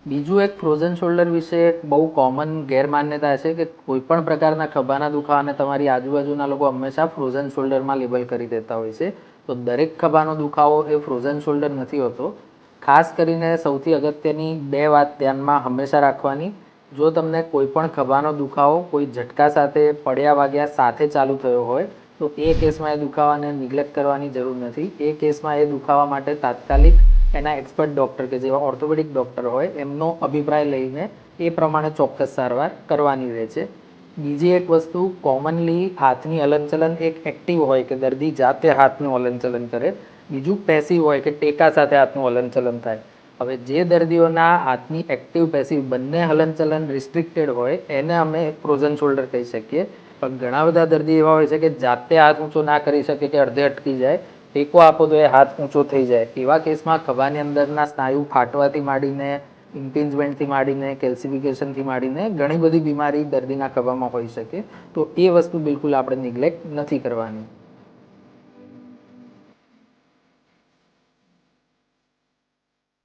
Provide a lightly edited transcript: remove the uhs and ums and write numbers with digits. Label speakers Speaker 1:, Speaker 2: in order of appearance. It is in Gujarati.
Speaker 1: બીજું એક ફ્રોઝન શોલ્ડર વિશે એક બહુ કોમન ગેરમાન્યતા છે કે કોઈ પણ પ્રકારના ખભાના દુખાવાને તમારી આજુબાજુના લોકો હંમેશા ફ્રોઝન શોલ્ડરમાં લેબલ કરી દેતા હોય છે. તો દરેક ખભાનો દુખાવો એ ફ્રોઝન શોલ્ડર નથી હોતો. ખાસ કરીને સૌથી અગત્યની બે વાત ધ્યાનમાં હંમેશા રાખવાની. જો તમને કોઈ પણ ખભાનો દુખાવો કોઈ ઝટકા સાથે પડ્યા વાગ્યા સાથે ચાલુ થયો હોય તો એ કેસમાં એ દુખાવાને નિગ્લેક્ટ કરવાની જરૂર નથી. એ કેસમાં એ દુખાવા માટે તાત્કાલિક એના એક્સપર્ટ ડૉક્ટર કે જેવા ઓર્થોપેડિક ડૉક્ટર હોય એમનો અભિપ્રાય લઈને એ પ્રમાણે ચોક્કસ સારવાર કરવાની રહે છે. બીજી એક વસ્તુ, કોમનલી હાથની હલનચલન એક એક્ટિવ હોય કે દર્દી જાતે હાથનું હલનચલન કરે. બીજું પેસિવ હોય કે ટેકા સાથે હાથનું હલનચલન થાય. હવે જે દર્દીઓના હાથની એક્ટિવ પેસિવ બંને હલનચલન રિસ્ટ્રિક્ટેડ હોય એને અમે ફ્રોઝન શોલ્ડર કહી શકીએ. પણ ઘણા બધા દર્દી એવા હોય છે કે જાતે હાથ ઊંચો ના કરી શકે કે અડધે અટકી જાય, ટેકો આપો તો એ હાથ ઊંચો થઈ જાય. એવા કેસમાં ખભાની અંદરના સ્નાયુ ફાટવાથી માંડીને ઇમ્પિન્જમેન્ટથી માંડીને કેલ્સિફિકેશનથી માંડીને ઘણી બધી બીમારી દર્દીના ખભામાં હોઈ શકે. તો એ વસ્તુ બિલકુલ આપણે નિગ્લેક્ટ નથી કરવાની.